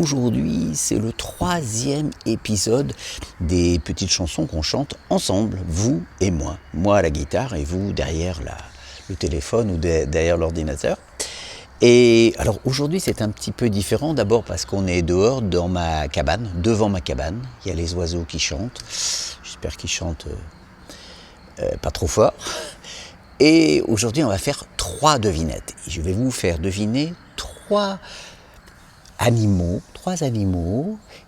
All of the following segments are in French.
aujourd'hui, c'est le 3e épisode des petites chansons qu'on chante ensemble, vous et moi. Moi à la guitare et vous derrière le téléphone ou derrière l'ordinateur. Et alors aujourd'hui c'est un petit peu différent, d'abord parce qu'on est dehors dans ma cabane, devant ma cabane. Il y a les oiseaux qui chantent, j'espère qu'ils chantent pas trop fort. Et aujourd'hui on va faire 3 devinettes. Je vais vous faire deviner 3 animaux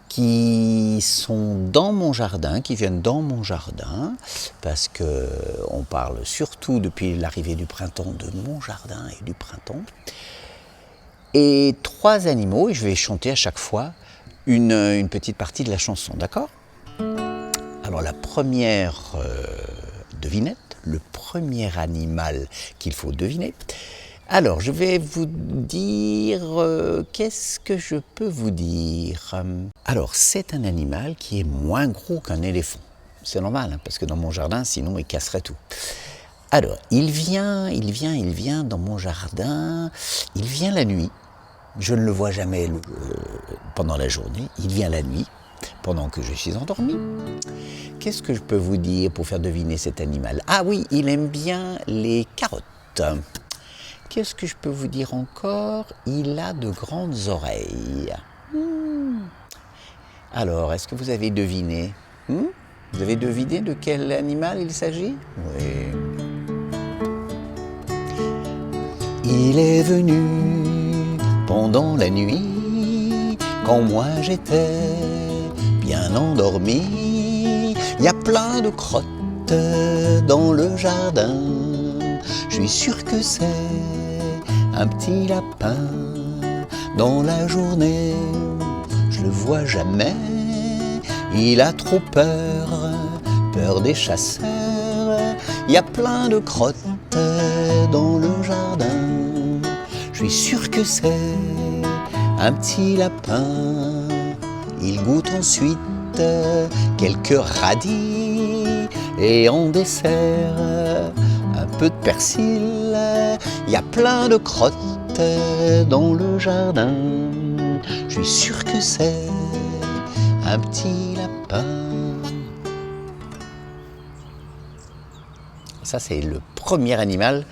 qui sont dans mon jardin, qui viennent dans mon jardin, parce que on parle surtout depuis l'arrivée du printemps de mon jardin et du printemps. Et 3 animaux, et je vais chanter à chaque fois une petite partie de la chanson, d'accord ? Alors la première devinette, le premier animal qu'il faut deviner. Alors je vais vous dire, qu'est-ce que je peux vous dire ? Alors c'est un animal qui est moins gros qu'un éléphant. C'est normal, hein, parce que dans mon jardin, sinon il casserait tout. Alors, il vient dans mon jardin, il vient la nuit. Je ne le vois jamais pendant la journée, il vient la nuit, pendant que je suis endormi. Qu'est-ce que je peux vous dire pour faire deviner cet animal ? Ah oui, il aime bien les carottes. Qu'est-ce que je peux vous dire encore ? Il a de grandes oreilles. Alors, est-ce que vous avez deviné ? Vous avez deviné de quel animal il s'agit ? Oui. Il est venu pendant la nuit, quand moi j'étais bien endormi. Il y a plein de crottes dans le jardin. Je suis sûr que c'est un petit lapin. Dans la journée, je le vois jamais. Il a trop peur des chasseurs. Il y a plein de crottes dans le jardin. Je suis sûr que c'est un petit lapin. Il goûte ensuite quelques radis et en dessert un peu de persil. Il y a plein de crottes dans le jardin. Je suis sûr que c'est un petit lapin. Ça, c'est le premier animal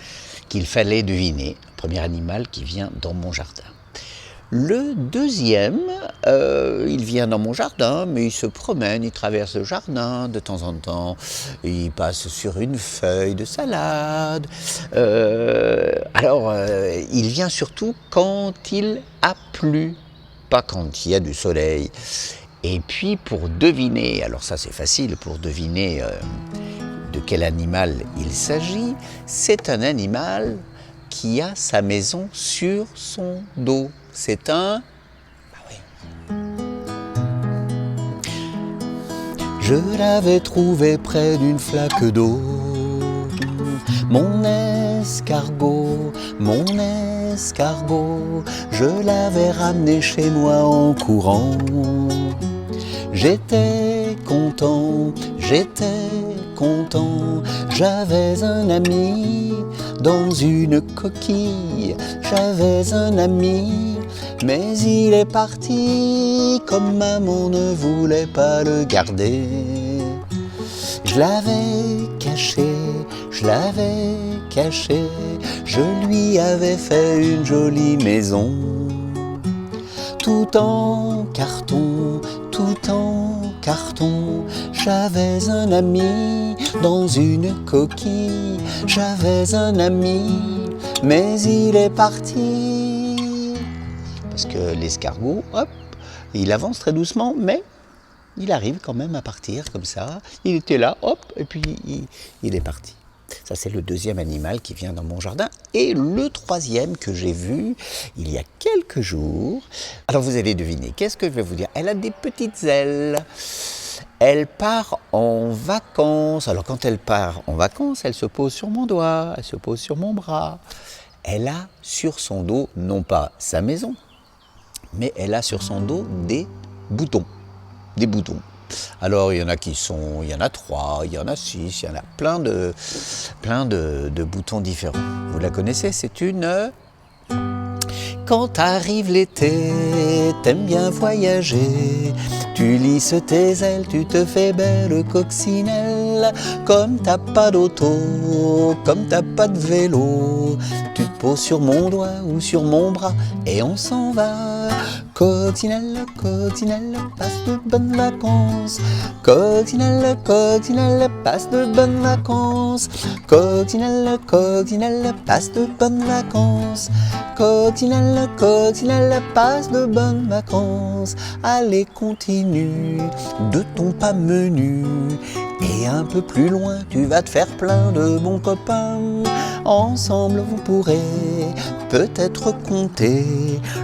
qu'il fallait deviner, le premier animal qui vient dans mon jardin. Le deuxième, il vient dans mon jardin, mais il se promène, il traverse le jardin de temps en temps, il passe sur une feuille de salade. Il vient surtout quand il a plu, pas quand il y a du soleil. Et puis pour deviner, alors ça c'est facile, pour deviner de quel animal il s'agit, c'est un animal qui a sa maison sur son dos. C'est un... Je l'avais trouvé près d'une flaque d'eau, mon escargot, je l'avais ramené chez moi en courant. J'étais content, j'avais un ami dans une coquille, j'avais un ami, mais il est parti comme maman ne voulait pas le garder. Je l'avais caché, je lui avais fait une jolie maison, tout en carton. J'avais un ami dans une coquille, j'avais un ami, mais il est parti. Parce que l'escargot, hop, il avance très doucement, mais il arrive quand même à partir comme ça. Il était là, hop, et puis il est parti. Ça, c'est le deuxième animal qui vient dans mon jardin. Et le troisième que j'ai vu il y a quelques jours. Alors, vous allez deviner, qu'est-ce que je vais vous dire ? Elle a des petites ailes. Elle part en vacances. Alors, quand elle part en vacances, elle se pose sur mon doigt, elle se pose sur mon bras. Elle a sur son dos, non pas sa maison, mais elle a sur son dos des boutons. Des boutons. Alors il y en a 3, il y en a 6, il y en a plein de boutons différents. Vous la connaissez, c'est une Quand arrive l'été, t'aimes bien voyager. Tu lisses tes ailes, tu te fais belle coccinelle. Comme t'as pas d'auto, comme t'as pas de vélo, tu te poses sur mon doigt ou sur mon bras et on s'en va. Coccinelle, coccinelle, passe de bonnes vacances. Coccinelle, coccinelle, passe de bonnes vacances. Coccinelle, coccinelle, passe de bonnes vacances. Coccinelle, coccinelle, passe de bonnes vacances. Allez, continue de ton pas menu. Et un peu plus loin, tu vas te faire plein de bons copains. Ensemble, vous pourrez peut-être compter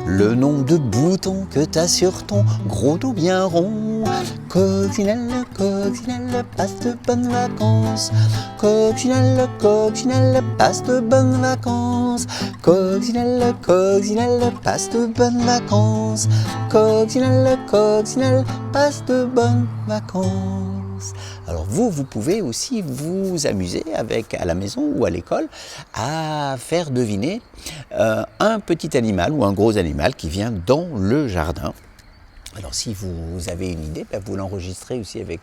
le nombre de boutons que t'as sur ton gros dos bien rond. Coccinelle, coccinelle, passe de bonnes vacances. Coccinelle, coccinelle, passe de bonnes vacances. Coccinelle, coccinelle, passe de bonnes vacances. Coccinelle, coccinelle, passe de bonnes vacances. Alors vous pouvez aussi vous amuser à la maison ou à l'école à faire deviner un petit animal ou un gros animal qui vient dans le jardin. Alors si vous avez une idée, vous l'enregistrez aussi avec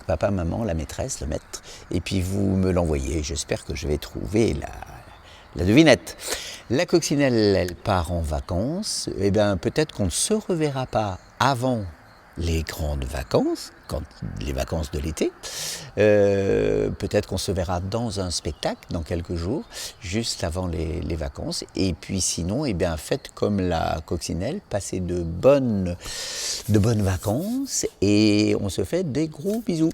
papa, maman, la maîtresse, le maître, et puis vous me l'envoyez. J'espère que je vais trouver la devinette. La coccinelle, elle part en vacances. Eh bien, peut-être qu'on ne se reverra pas avant les grandes vacances, les vacances de l'été. Peut-être qu'on se verra dans un spectacle dans quelques jours, juste avant les vacances. Et puis sinon, eh bien, faites comme la coccinelle, passez de bonnes vacances et on se fait des gros bisous.